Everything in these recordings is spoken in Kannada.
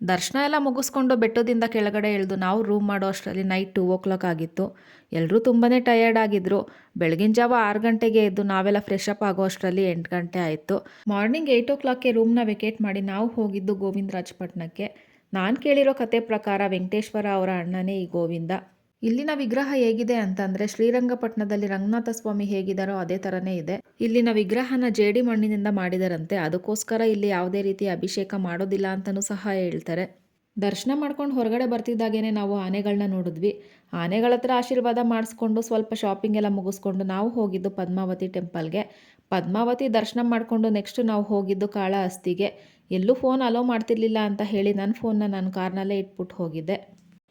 ದರ್ಶನ ಎಲ್ಲ ಮುಗಿಸ್ಕೊಂಡು ಬೆಟ್ಟದಿಂದ ಕೆಳಗಡೆ ಇಳಿದು ನಾವು ರೂಮ್ ಮಾಡೋ ಅಷ್ಟರಲ್ಲಿ ನೈಟ್ 2 ಆಗಿತ್ತು. ಎಲ್ಲರೂ ತುಂಬಾ ಟಯರ್ಡ್ ಆಗಿದ್ರು. ಬೆಳಗಿನ ಜಾವ 6 ಗಂಟೆಗೆ ಎದ್ದು ನಾವೆಲ್ಲ ಫ್ರೆಶ್ ಅಪ್ ಆಗೋ ಅಷ್ಟರಲ್ಲಿ 8 ಗಂಟೆ ಆಯಿತು. ಮಾರ್ನಿಂಗ್ 8 ರೂಮ್ನ ವೆಕೇಟ್ ಮಾಡಿ ನಾವು ಹೋಗಿದ್ದು ಗೋವಿಂದರಾಜಪಟ್ಟಣಕ್ಕೆ. ನಾನು ಕೇಳಿರೋ ಕತೆ ಪ್ರಕಾರ ವೆಂಕಟೇಶ್ವರ ಅವರ ಅಣ್ಣನೇ ಈ ಗೋವಿಂದ. ಇಲ್ಲಿನ ವಿಗ್ರಹ ಹೇಗಿದೆ ಅಂತಂದರೆ ಶ್ರೀರಂಗಪಟ್ಟಣದಲ್ಲಿ ರಂಗನಾಥ ಸ್ವಾಮಿ ಹೇಗಿದ್ದಾರೋ ಅದೇ ಥರನೇ ಇದೆ. ಇಲ್ಲಿನ ವಿಗ್ರಹನ ಜೇಡಿ ಮಣ್ಣಿನಿಂದ ಮಾಡಿದಾರಂತೆ. ಅದಕ್ಕೋಸ್ಕರ ಇಲ್ಲಿ ಯಾವುದೇ ರೀತಿ ಅಭಿಷೇಕ ಮಾಡೋದಿಲ್ಲ ಅಂತಲೂ ಸಹ ಹೇಳ್ತಾರೆ. ದರ್ಶನ ಮಾಡ್ಕೊಂಡು ಹೊರಗಡೆ ಬರ್ತಿದ್ದಾಗೇನೆ ನಾವು ಆನೆಗಳನ್ನ ನೋಡಿದ್ವಿ. ಆನೆಗಳ ಹತ್ರ ಆಶೀರ್ವಾದ ಮಾಡಿಸ್ಕೊಂಡು ಸ್ವಲ್ಪ ಶಾಪಿಂಗ್ ಎಲ್ಲ ಮುಗಿಸ್ಕೊಂಡು ನಾವು ಹೋಗಿದ್ದು ಪದ್ಮಾವತಿ ಟೆಂಪಲ್ಗೆ. ಪದ್ಮಾವತಿ ದರ್ಶನ ಮಾಡಿಕೊಂಡು ನೆಕ್ಸ್ಟ್ ನಾವು ಹೋಗಿದ್ದು ಕಾಳಹಸ್ತಿಗೆ. ಎಲ್ಲೂ ಫೋನ್ ಅಲೋ ಮಾಡ್ತಿರ್ಲಿಲ್ಲ ಅಂತ ಹೇಳಿ ನನ್ನ ಫೋನ್ನ ನಾನು ಕಾರ್ನಲ್ಲೇ ಇಟ್ಬಿಟ್ಟು ಹೋಗಿದ್ದೆ.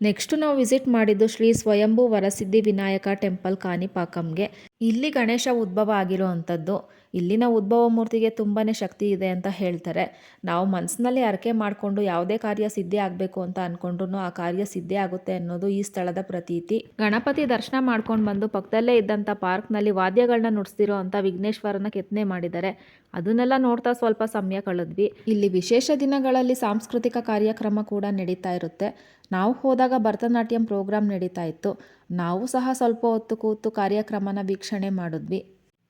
ನೆಕ್ಸ್ಟ್ ನಾವು ವಿಸಿಟ್ ಮಾಡಿದ್ದು ಶ್ರೀ ಸ್ವಯಂಭೂ ವರಸಿದ್ಧಿ ವಿನಾಯಕ ಟೆಂಪಲ್ ಕಾಣಿಪಾಕಂಗೆ. ಇಲ್ಲಿ ಗಣೇಶ ಉದ್ಭವ ಆಗಿರೋ ಅಂಥದ್ದು. ಇಲ್ಲಿನ ಉದ್ಭವ ಮೂರ್ತಿಗೆ ತುಂಬಾ ಶಕ್ತಿ ಇದೆ ಅಂತ ಹೇಳ್ತಾರೆ. ನಾವು ಮನಸ್ಸಿನಲ್ಲಿ ಹರಕೆ ಮಾಡಿಕೊಂಡು ಯಾವುದೇ ಕಾರ್ಯ ಸಿದ್ಧಿ ಆಗಬೇಕು ಅಂತ ಅಂದ್ಕೊಂಡ್ರು ಆ ಕಾರ್ಯ ಸಿದ್ಧಿ ಆಗುತ್ತೆ ಅನ್ನೋದು ಈ ಸ್ಥಳದ ಪ್ರತೀತಿ. ಗಣಪತಿ ದರ್ಶನ ಮಾಡ್ಕೊಂಡು ಬಂದು ಪಕ್ಕದಲ್ಲೇ ಇದ್ದಂಥ ಪಾರ್ಕ್ನಲ್ಲಿ ವಾದ್ಯಗಳನ್ನ ನುಡಿಸ್ತಿರೋ ಅಂಥ ವಿಘ್ನೇಶ್ವರನ ಕೆತ್ತನೆ ಮಾಡಿದ್ದಾರೆ. ಅದನ್ನೆಲ್ಲ ನೋಡ್ತಾ ಸ್ವಲ್ಪ ಸಮಯ ಕಳೆದ್ವಿ. ಇಲ್ಲಿ ವಿಶೇಷ ದಿನಗಳಲ್ಲಿ ಸಾಂಸ್ಕೃತಿಕ ಕಾರ್ಯಕ್ರಮ ಕೂಡ ನಡೀತಾ ಇರುತ್ತೆ. ನಾವು ಹೋದಾಗ ಭರತನಾಟ್ಯಂ ಪ್ರೋಗ್ರಾಮ್ ನಡೀತಾ ಇತ್ತು. ನಾವು ಸಹ ಸ್ವಲ್ಪ ಹೊತ್ತು ಕೂತು ಕಾರ್ಯಕ್ರಮನ ವೀಕ್ಷಣೆ ಮಾಡಿದ್ವಿ.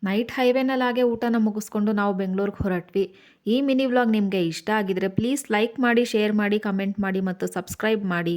ನೈಟ್ ಹೈವೇನಲ್ಲಾಗೆ ಊಟನ ಮುಗಿಸ್ಕೊಂಡು ನಾವು ಬೆಂಗಳೂರಿಗೆ ಹೊರಟ್ವಿ. ಈ ಮಿನಿ ವ್ಲಾಗ್ ನಿಮಗೆ ಇಷ್ಟ ಆಗಿದ್ರೆ ಪ್ಲೀಸ್ ಲೈಕ್ ಮಾಡಿ, ಶೇರ್ ಮಾಡಿ, ಕಮೆಂಟ್ ಮಾಡಿ ಮತ್ತು ಸಬ್ಸ್ಕ್ರೈಬ್ ಮಾಡಿ.